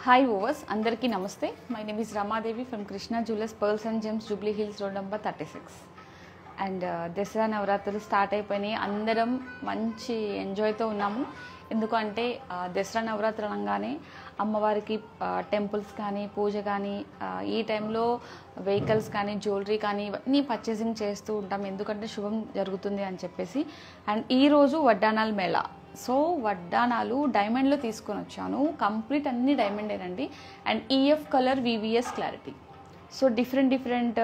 Hi viewers, అందరికీ నమస్తే. My name is Ramadevi from Krishna Jewellers Pearls and Gems, Jubilee Hills Road number 36. And Dasara నవరాత్రులు start అయిపోయినాయి. అందరం మంచి ఎంజాయ్తో ఉన్నాము. ఎందుకంటే దసరా నవరాత్రులు అనగానే అమ్మవారికి టెంపుల్స్ కానీ పూజ కానీ ఈ టైంలో వెహికల్స్ కానీ జ్యువెలరీ కానీ ఇవన్నీ పర్చేసింగ్ చేస్తూ ఉంటాం, ఎందుకంటే శుభం జరుగుతుంది అని చెప్పేసి. అండ్ ఈరోజు వడ్డానాల మేళా. సో వడ్డానాలు డైమండ్లో తీసుకొని వచ్చాను. కంప్లీట్ అన్ని డైమండేనండి. And EF colour VVS clarity. So different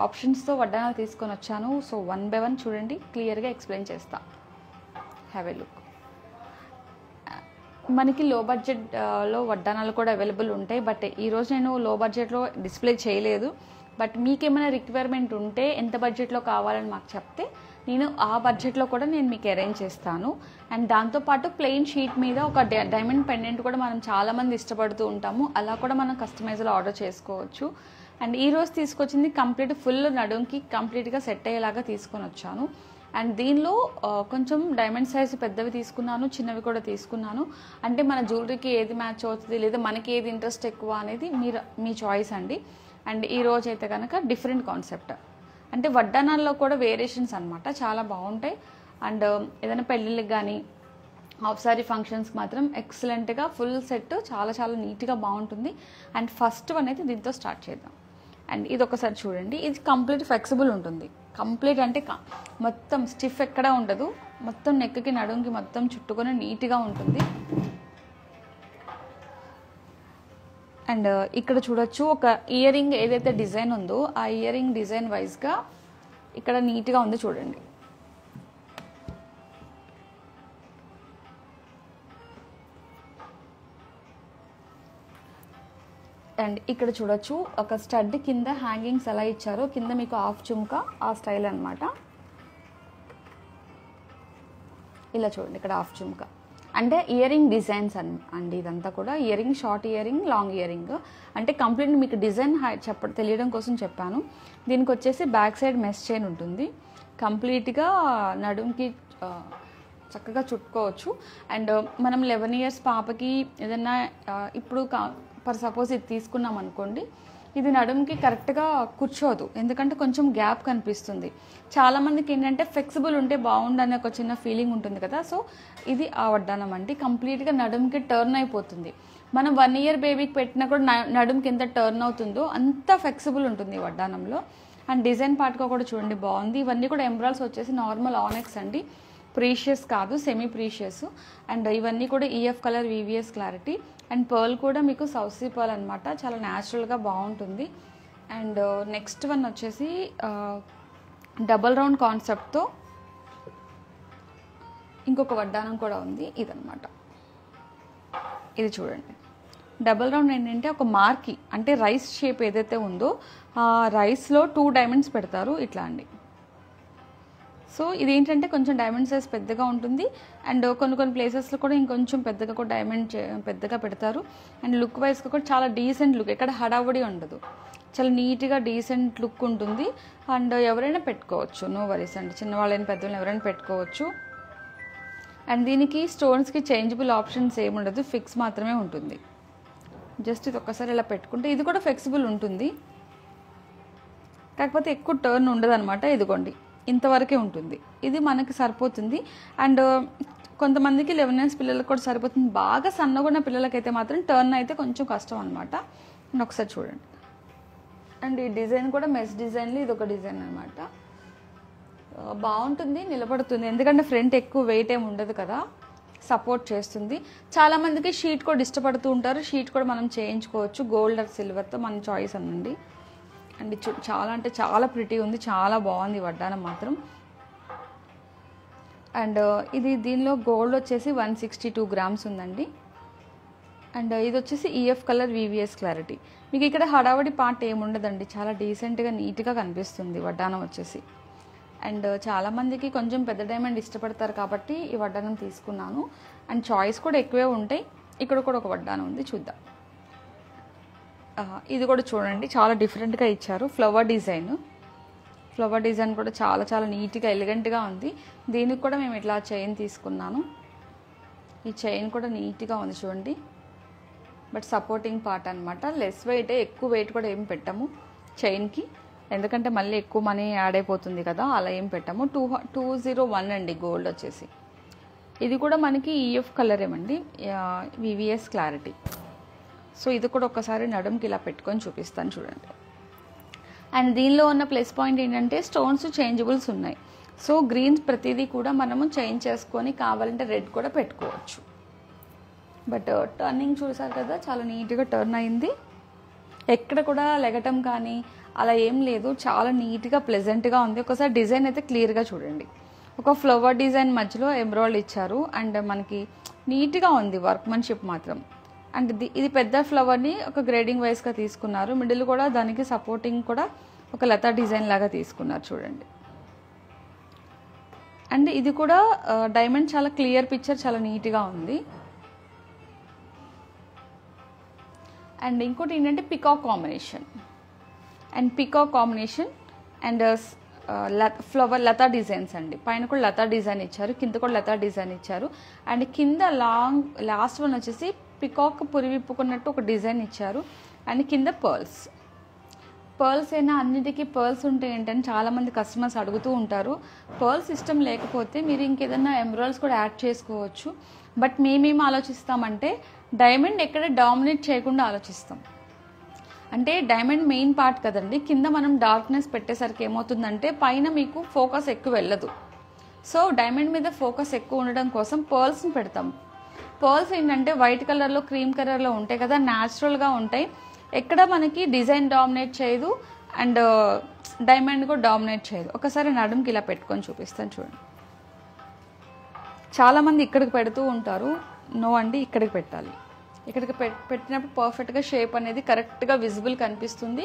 ఆప్షన్స్తో వడ్డానాలు తీసుకొని వచ్చాను. సో వన్ బై వన్ చూడండి, క్లియర్గా ఎక్స్ప్లెయిన్ చేస్తా. Have a look. మనకి లో బడ్జెట్లో వడ్డానాలు కూడా అవైలబుల్ ఉంటాయి, బట్ ఈరోజు నేను లో బడ్జెట్లో డిస్ప్లే చేయలేదు. బట్ మీకేమైనా రిక్వైర్మెంట్ ఉంటే ఎంత బడ్జెట్లో కావాలని మాకు చెప్తే నేను ఆ బడ్జెట్లో కూడా నేను మీకు అరేంజ్ చేస్తాను. అండ్ దాంతోపాటు ప్లెయిన్ షీట్ మీద ఒక డైమండ్ పెండెంట్ కూడా మనం చాలామంది ఇష్టపడుతూ ఉంటాము, అలా కూడా మనం కస్టమైజ్లో ఆర్డర్ చేసుకోవచ్చు. అండ్ ఈరోజు తీసుకొచ్చింది కంప్లీట్ ఫుల్ నడుంకి కంప్లీట్గా సెట్ అయ్యేలాగా తీసుకొని వచ్చాను. అండ్ దీనిలో కొంచెం డైమండ్ సైజు పెద్దవి తీసుకున్నాను, చిన్నవి కూడా తీసుకున్నాను. అంటే మన జ్యువెలరీకి ఏది మ్యాచ్ అవుతుంది లేదా మనకి ఏది ఇంట్రెస్ట్ ఎక్కువ అనేది మీ చాయిస్ అండి. అండ్ ఈరోజు అయితే కనుక డిఫరెంట్ కాన్సెప్ట్, అంటే వడ్డానాల్లో కూడా వేరియేషన్స్ అనమాట, చాలా బాగుంటాయి. అండ్ ఏదైనా పెళ్ళిళ్ళకి కానీ హాఫ్ సారీ ఫంక్షన్స్కి మాత్రం ఎక్సలెంట్గా ఫుల్ సెట్ చాలా నీట్గా బాగుంటుంది. అండ్ ఫస్ట్ వన్ అయితే దీంతో స్టార్ట్ చేద్దాం. అండ్ ఇది ఒకసారి చూడండి, ఇది కంప్లీట్ ఫ్లెక్సిబుల్ ఉంటుంది. కంప్లీట్ అంటే మొత్తం స్టిఫ్ ఎక్కడా ఉండదు, మొత్తం నెక్కి నడుంకి మొత్తం చుట్టుకొని నీట్గా ఉంటుంది. అండ్ ఇక్కడ చూడొచ్చు, ఒక ఇయర్ రింగ్ ఏదైతే డిజైన్ ఉందో ఆ ఇయర్ రింగ్ డిజైన్ వైజ్గా ఇక్కడ నీట్గా ఉంది చూడండి. అండ్ ఇక్కడ చూడొచ్చు, ఒక స్టడ్ కింద హ్యాంగింగ్స్ ఎలా ఇచ్చారో, కింద మీకు హాఫ్ చుమ్కా ఆ స్టైల్ అనమాట. ఇలా చూడండి, ఇక్కడ హాఫ్ చుమ్కా అంటే ఇయర్ రింగ్ డిజైన్స్ అండి. ఇదంతా కూడా ear ring, short ear ring, long ear ring. అంటే కంప్లీట్ మీకు డిజైన్ తెలియడం కోసం చెప్పాను. దీనికి వచ్చేసి బ్యాక్ సైడ్ మెస్ చైన్ ఉంటుంది, కంప్లీట్గా నడుంకి చక్కగా చుట్టుకోవచ్చు. అండ్ మనం 11 years పాపకి ఏదన్నా ఇప్పుడు ఫర్ సపోజ్ ఇది తీసుకున్నాం అనుకోండి, ఇది నడుంకి కరెక్ట్గా కూర్చోదు, ఎందుకంటే కొంచెం గ్యాప్ కనిపిస్తుంది. చాలామందికి ఏంటంటే ఫ్లెక్సిబుల్ ఉంటే బాగుండని ఒక చిన్న ఫీలింగ్ ఉంటుంది కదా. సో ఇది ఆ వడ్డానం అండి, కంప్లీట్గా నడుంకి టర్న్ అయిపోతుంది. మనం 1 year బేబీకి పెట్టినా కూడా నడుంకి ఎంత టర్న్ అవుతుందో అంత ఫ్లెక్సిబుల్ ఉంటుంది ఈ వడ్డానంలో. అండ్ డిజైన్ పార్ట్గా కూడా చూడండి బాగుంది. ఇవన్నీ కూడా ఎంబ్రాయిడ్స్ వచ్చేసి నార్మల్ ఆనెక్స్ అండి, ప్రీషియస్ కాదు, సెమీ ప్రీషియస్. అండ్ ఇవన్నీ కూడా EF colour VVS clarity. And pearl కూడా మీకు సౌత్ సీ పర్ల్ అనమాట, చాలా న్యాచురల్గా బాగుంటుంది. అండ్ నెక్స్ట్ వన్ వచ్చేసి డబల్ రౌండ్ కాన్సెప్ట్తో ఇంకొక వడ్డానం కూడా ఉంది, ఇదనమాట. ఇది చూడండి, డబల్ రౌండ్ ఏంటంటే ఒక మార్కి, అంటే రైస్ షేప్ ఏదైతే ఉందో ఆ రైస్లో 2 diamonds పెడతారు ఇట్లా అండి. సో ఇదేంటంటే కొంచెం డైమండ్ సైజ్ పెద్దగా ఉంటుంది. అండ్ కొన్ని ప్లేసెస్లో కూడా ఇంకొంచెం పెద్దగా కూడా డైమండ్ పెద్దగా పెడతారు. అండ్ లుక్ వైజ్గా కూడా చాలా డీసెంట్ లుక్, ఎక్కడ హడావుడి ఉండదు, చాలా నీట్గా డీసెంట్ లుక్ ఉంటుంది. అండ్ ఎవరైనా పెట్టుకోవచ్చు, నో వరీస్ అండి, చిన్నవాళ్ళైనా పెద్దవాళ్ళని ఎవరైనా పెట్టుకోవచ్చు. అండ్ దీనికి స్టోన్స్కి చేంజబుల్ ఆప్షన్స్ ఏముండదు, ఫిక్స్ మాత్రమే ఉంటుంది. జస్ట్ ఇది ఒక్కసారి ఇలా పెట్టుకుంటే ఇది కూడా ఫ్లెక్సిబుల్ ఉంటుంది, కాకపోతే ఎక్కువ టర్న్ ఉండదు అనమాట. ఇదిగోండి ఇంతవరకే ఉంటుంది, ఇది మనకి సరిపోతుంది. అండ్ కొంతమందికి 11 years పిల్లలకు కూడా సరిపోతుంది. బాగా సన్నగా ఉన్న పిల్లలకైతే మాత్రం టర్న్ అయితే కొంచెం కష్టం అనమాట. ఒకసారి చూడండి. అండ్ ఈ డిజైన్ కూడా మెస్ డిజైన్లో ఇది ఒక డిజైన్ అనమాట, బాగుంటుంది, నిలబడుతుంది. ఎందుకంటే ఫ్రంట్ ఎక్కువ వెయిట్ ఏమి ఉండదు కదా, సపోర్ట్ చేస్తుంది. చాలామందికి షీట్ కూడా ఇష్టపడుతూ ఉంటారు, షీట్ కూడా మనం చేయించుకోవచ్చు గోల్డ్ ఆర్ సిల్వర్తో, మన చాయిస్ అనండి. అండ్ చాలా అంటే చాలా ప్రిటీ ఉంది, చాలా బాగుంది వడ్డానం మాత్రం. అండ్ ఇది దీనిలో గోల్డ్ వచ్చేసి 162 grams ఉందండి. అండ్ ఇది వచ్చేసి ఈఎఫ్ కలర్ వివిఎస్ క్లారిటీ. మీకు ఇక్కడ హడావడి పార్ట్ ఏముండదండి, చాలా డీసెంట్గా నీట్గా కనిపిస్తుంది వడ్డానం వచ్చేసి. అండ్ చాలామందికి కొంచెం పెద్ద డైమండ్ ఇష్టపడతారు కాబట్టి ఈ వడ్డానం తీసుకున్నాను. అండ్ చాయిస్ కూడా ఎక్కువే ఉంటాయి. ఇక్కడ కూడా ఒక వడ్డానం ఉంది, చూద్దాం. ఇది కూడా చూడండి, చాలా డిఫరెంట్గా ఇచ్చారు, ఫ్లవర్ డిజైన్ కూడా చాలా నీట్గా ఎలిగెంట్గా ఉంది. దీనికి కూడా మేము ఇట్లా చైన్ తీసుకున్నాను, ఈ చైన్ కూడా నీట్గా ఉంది చూడండి. బట్ సపోర్టింగ్ పార్ట్ అనమాట. లెస్ వెయిటే, ఎక్కువ వెయిట్ కూడా ఏం పెట్టము చైన్కి, ఎందుకంటే మళ్ళీ ఎక్కువ మనీ యాడ్ అయిపోతుంది కదా, అలా ఏం పెట్టాము. 201 అండి గోల్డ్ వచ్చేసి. ఇది కూడా మనకి ఈఎఫ్ కలర్ ఏమండి, వివిఎస్ క్లారిటీ. సో ఇది కూడా ఒకసారి నడుంకి ఇలా పెట్టుకొని చూపిస్తాను చూడండి. అండ్ దీనిలో ఉన్న ప్లస్ పాయింట్ ఏంటంటే స్టోన్స్ చేంజబుల్స్ ఉన్నాయి. సో గ్రీన్స్ ప్రతిదీ కూడా మనము చేంజ్ చేసుకొని కావాలంటే రెడ్ కూడా పెట్టుకోవచ్చు. బట్ టర్నింగ్ చూసారు కదా, చాలా నీట్గా టర్న్ అయింది, ఎక్కడ కూడా లెగటం కానీ అలా ఏం లేదు, చాలా నీట్గా ప్లెజెంట్గా ఉంది. ఒకసారి డిజైన్ అయితే క్లియర్గా చూడండి, ఒక ఫ్లవర్ డిజైన్ మధ్యలో ఎంబ్రాయిడ్ ఇచ్చారు. అండ్ మనకి నీట్గా ఉంది వర్క్మన్షిప్ మాత్రం. అండ్ ఇది పెద్ద ఫ్లవర్ని ఒక గ్రేడింగ్ వైజ్గా తీసుకున్నారు. మిడిల్ కూడా దానికి సపోర్టింగ్ కూడా ఒక లతా డిజైన్ లాగా తీసుకున్నారు చూడండి. అండ్ ఇది కూడా డైమండ్ చాలా క్లియర్ పిక్చర్, చాలా నీట్గా ఉంది. అండ్ ఇంకోటి ఏంటంటే peacock combination, and peacock combination and flower లతా డిజైన్స్ అండి. పైన కూడా లతా డిజైన్ ఇచ్చారు, కింద కూడా లతా డిజైన్ ఇచ్చారు. అండ్ కింద లాస్ట్ వన్ వచ్చేసి పికాక్ పురివిప్పుకున్నట్టు ఒక డిజైన్ ఇచ్చారు. అండ్ కింద పర్ల్స్ అయినా అన్నిటికీ పర్ల్స్ ఉంటే ఏంటని చాలామంది కస్టమర్స్ అడుగుతూ ఉంటారు. పర్ల్స్ ఇష్టం లేకపోతే మీరు ఇంకేదన్నా ఎమరాల్డ్స్ కూడా యాడ్ చేసుకోవచ్చు. బట్ మేమేం ఆలోచిస్తామంటే డైమండ్ ఎక్కడ డామినేట్ చేయకుండా ఆలోచిస్తాం. అంటే డైమండ్ మెయిన్ పార్ట్ కదండి, కింద మనం డార్క్నెస్ పెట్టేసరికి ఏమవుతుందంటే పైన మీకు ఫోకస్ ఎక్కువ వెళ్ళదు. సో డైమండ్ మీద ఫోకస్ ఎక్కువ ఉండడం కోసం పర్ల్స్ని పెడతాం. పర్ల్స్ ఏంటంటే వైట్ కలర్లో క్రీమ్ కలర్లో ఉంటాయి కదా, న్యాచురల్గా ఉంటాయి, ఎక్కడ మనకి డిజైన్ డామినేట్ చేయదు అండ్ డైమండ్ కూడా డామినేట్ చేయదు. ఒకసారి నడుంకి ఇలా పెట్టుకొని చూపిస్తాను చూడండి. చాలామంది ఇక్కడికి పెడుతూ ఉంటారు, నో అండి ఇక్కడికి పెట్టాలి. ఇక్కడికి పెట్టినప్పుడు పర్ఫెక్ట్గా షేప్ అనేది కరెక్ట్గా విజిబుల్ కనిపిస్తుంది.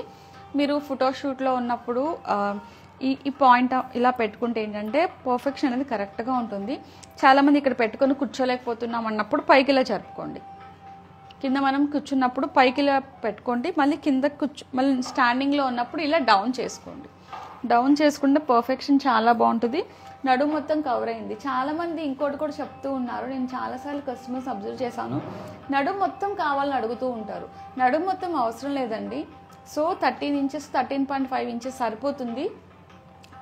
మీరు ఫోటోషూట్లో ఉన్నప్పుడు ఈ పాయింట్ ఇలా పెట్టుకుంటే ఏంటంటే పర్ఫెక్షన్ అనేది కరెక్ట్గా ఉంటుంది. చాలామంది ఇక్కడ పెట్టుకొని కూర్చోలేకపోతున్నాం అన్నప్పుడు పైకి ఇలా జరుపుకోండి. కింద మనం కూర్చున్నప్పుడు పైకి ఇలా పెట్టుకోండి, మళ్ళీ కింద మళ్ళీ స్టాండింగ్లో ఉన్నప్పుడు ఇలా డౌన్ చేసుకోండి. డౌన్ చేసుకుంటే పర్ఫెక్షన్ చాలా బాగుంటుంది. నడుము మొత్తం కవర్ అయింది. చాలామంది ఇంకోటి కూడా చెప్తూ ఉన్నారు, నేను చాలాసార్లు కస్టమర్స్ అబ్జర్వ్ చేశాను, నడుము మొత్తం కావాలని అడుగుతూ ఉంటారు. నడుము మొత్తం అవసరం లేదండి. సో 13 ఇంచెస్ 13.5 ఇంచెస్ సరిపోతుంది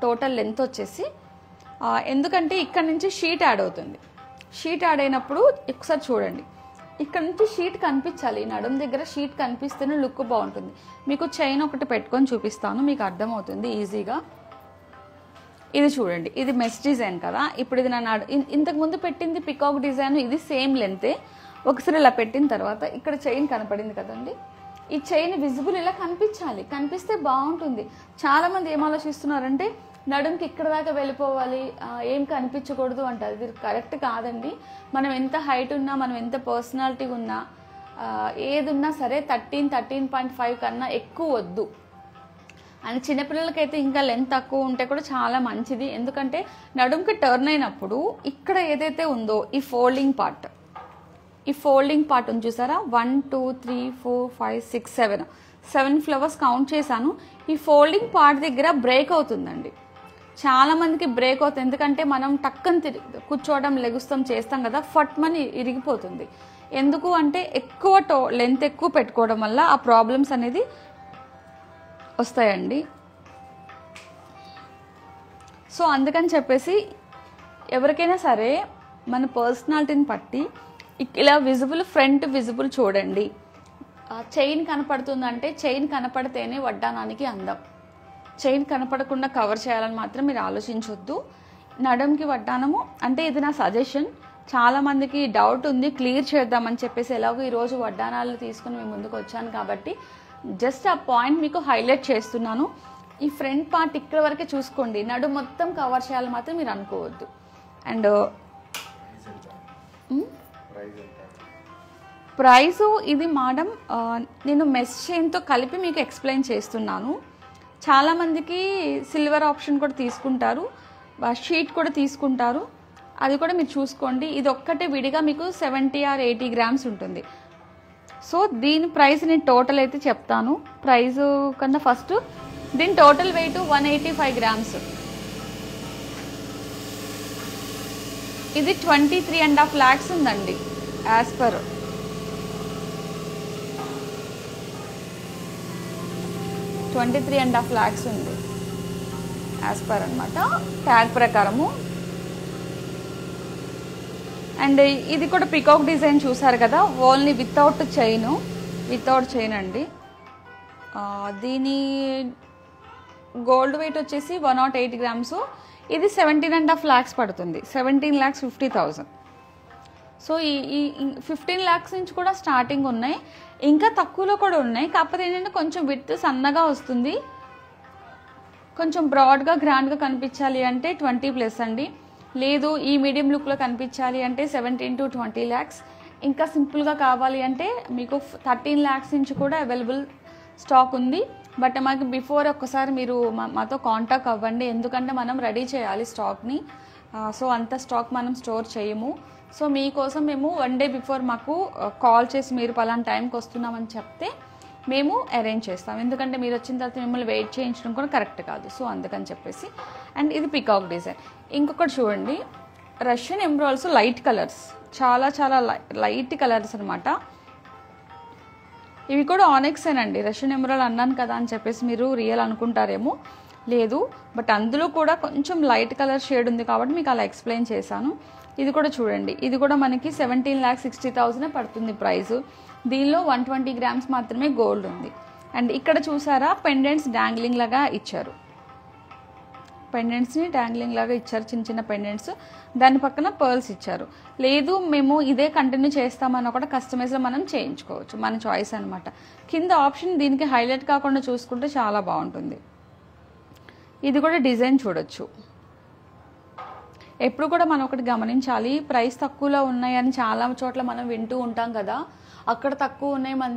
టోటల్ లెంత్ వచ్చేసి. ఎందుకంటే ఇక్కడ నుంచి షీట్ యాడ్ అవుతుంది. షీట్ యాడ్ అయినప్పుడు ఒకసారి చూడండి, ఇక్కడ నుంచి షీట్ కనిపించాలి, నడుము దగ్గర షీట్ కనిపిస్తేనే లుక్ బాగుంటుంది. మీకు చైన్ ఒకటి పెట్టుకొని చూపిస్తాను, మీకు అర్థమవుతుంది ఈజీగా. ఇది చూడండి, ఇది మెస్ డిజైన్ కదా. ఇప్పుడు ఇది నా ఇంతకుముందు పెట్టింది పికాక్ డిజైన్, ఇది సేమ్ లెంతే. ఒకసారి ఇలా పెట్టిన తర్వాత ఇక్కడ చైన్ కనపడింది కదండి, ఈ చైన్ విజిబుల్ ఇలా కనిపించాలి, కనిపిస్తే బాగుంటుంది. చాలామంది ఏం ఆలోచిస్తున్నారంటే నడుంకి ఇక్కడ దాకా వెళ్ళిపోవాలి, ఏం కనిపించకూడదు అంటారు. ఇది కరెక్ట్ కాదండి. మనం ఎంత హైట్ ఉన్నా, మనం ఎంత పర్సనాలిటీ ఉన్నా, ఏది ఉన్నా సరే 13.5 కన్నా ఎక్కువ వద్దు. అండ్ చిన్నపిల్లలకైతే ఇంకా లెంత్ తక్కువ ఉంటే కూడా చాలా మంచిది. ఎందుకంటే నడుంకి టర్న్ అయినప్పుడు ఇక్కడ ఏదైతే ఉందో ఈ ఫోల్డింగ్ పార్ట్ ఉంది చూసారా, 1 2 3 4 5 6 7 ఫ్లవర్స్ కౌంట్ చేశాను. ఈ ఫోల్డింగ్ పార్ట్ దగ్గర బ్రేక్ అవుతుందండి. చాలా మందికి బ్రేక్ అవుతుంది, ఎందుకంటే మనం టక్కని కూర్చోవడం లెగుస్తాం చేస్తాం కదా, ఫట్మని ఇరిగిపోతుంది. ఎందుకు అంటే ఎక్కువ లెంత్ ఎక్కువ పెట్టుకోవడం వల్ల ఆ ప్రాబ్లమ్స్ అనేది వస్తాయండి. సో అందుకని చెప్పేసి ఎవరికైనా సరే మన పర్సనాలిటీని బట్టి ఇలా విజిబుల్, ఫ్రంట్ విజిబుల్ చూడండి. చైన్ కనపడుతుందంటే చైన్ కనపడితేనే వడ్డానానికి అందం. చైన్ కనపడకుండా కవర్ చేయాలని మాత్రం మీరు ఆలోచించొద్దు. నడుంకి వడ్డానము అంటే ఇది నా సజెషన్. చాలామందికి డౌట్ ఉంది, క్లియర్ చేద్దామని చెప్పేసి ఎలాగో ఈరోజు వడ్డానాలు తీసుకుని మేము ముందుకు వచ్చాను కాబట్టి జస్ట్ ఆ పాయింట్ మీకు హైలైట్ చేస్తున్నాను. ఈ ఫ్రంట్ పార్ట్ ఇక్కడ వరకే చూసుకోండి, నడు మొత్తం కవర్ చేయాలని మాత్రం మీరు అనుకోవద్దు. అండ్ ప్రైసు ఇది మేడం, నేను మెస్ చైన్తో కలిపి మీకు ఎక్స్ప్లెయిన్ చేస్తున్నాను. చాలామందికి సిల్వర్ ఆప్షన్ కూడా తీసుకుంటారు, షీట్ కూడా తీసుకుంటారు, అది కూడా మీరు చూసుకోండి. ఇది ఒక్కటే విడిగా మీకు 70 or 80 గ్రామ్స్ ఉంటుంది. సో దీని ప్రైస్ నేను టోటల్ అయితే చెప్తాను. ప్రైస్ కన్నా ఫస్ట్ దీని టోటల్ వెయిట్ 185 గ్రామ్స్. ఇది 23.5 lakhs ఉందండి యాజ్ పర్. 23.5 lakhs ఉంది యాజ్ పర్ అనమాట ట్యాగ్ ప్రకారము. అండ్ ఇది కూడా పికాక్ డిజైన్ చూసారు కదా, ఓన్లీ వితౌట్ చైన్ అండి. దీని గోల్డ్ వెయిట్ వచ్చేసి 108 grams. ఇది 17.5 lakhs పడుతుంది, 17,50,000. సో ఈ 15 lakhs నుంచి కూడా స్టార్టింగ్ ఉన్నాయి, ఇంకా తక్కువలో కూడా ఉన్నాయి. కాకపోతే ఏంటంటే కొంచెం విత్ సన్నగా వస్తుంది, కొంచెం బ్రాడ్గా గ్రాండ్గా కనిపించాలి అంటే 20+ అండి. లేదు ఈ మీడియం లుక్లో కనిపించాలి అంటే 17 to 20 lakhs. ఇంకా సింపుల్గా కావాలి అంటే మీకు 13 lakhs నుంచి కూడా అవైలబుల్ స్టాక్ ఉంది. బట్ మాకు బిఫోర్ ఒక్కసారి మీరు మాతో కాంటాక్ట్ అవ్వండి, ఎందుకంటే మనం రెడీ చేయాలి స్టాక్ని. సో అంత స్టాక్ మనం స్టోర్ చేయము. సో మీకోసం మేము 1 day బిఫోర్ మాకు కాల్ చేసి మీరు పలానా టైంకి వస్తున్నామని చెప్తే మేము అరేంజ్ చేస్తాం, ఎందుకంటే మీరు వచ్చిన తర్వాత మిమ్మల్ని వెయిట్ చేయించడం కూడా కరెక్ట్ కాదు. సో అందుకని చెప్పేసి. అండ్ ఇది పికాక్ డిజైన్. ఇంకొకటి చూడండి, రష్యన్ ఎంబ్రాయిడ్స్ లైట్ కలర్స్, చాలా చాలా లైట్ కలర్స్ అనమాట. ఇవి కూడా ఆనెక్సేనండి. రష్యన్ ఎంబ్రాయిడ్ అన్నాను కదా అని చెప్పేసి మీరు రియల్ అనుకుంటారేమో, లేదు బట్ అందులో కూడా కొంచెం లైట్ కలర్ షేడ్ ఉంది కాబట్టి మీకు అలా ఎక్స్ప్లెయిన్ చేశాను. ఇది కూడా చూడండి, ఇది కూడా మనకి 17,60,000 పడుతుంది ప్రైస్. దీనిలో 120 grams మాత్రమే గోల్డ్ ఉంది. అండ్ ఇక్కడ చూసారా పెండెంట్స్ డాంగ్లింగ్ లాగా ఇచ్చారు, పెండెంట్స్ని డాంగ్లింగ్ లాగా ఇచ్చారు, చిన్న చిన్న పెండెంట్స్. దాని పక్కన పర్ల్స్ ఇచ్చారు. లేదు మేము ఇదే కంటిన్యూ చేస్తామని కూడా కస్టమైజ్లో మనం చేయించుకోవచ్చు, మన చాయిస్ అనమాట. కింద ఆప్షన్ దీనికి హైలైట్ కాకుండా చూసుకుంటే చాలా బాగుంటుంది. ఇది కూడా డిజైన్ చూడొచ్చు. ఎప్పుడు కూడా మనం ఒకటి గమనించాలి, ప్రైస్ తక్కువలో ఉన్నాయని చాలా చోట్ల మనం వింటూ ఉంటాం కదా, అక్కడ తక్కువ ఉన్నాయి మన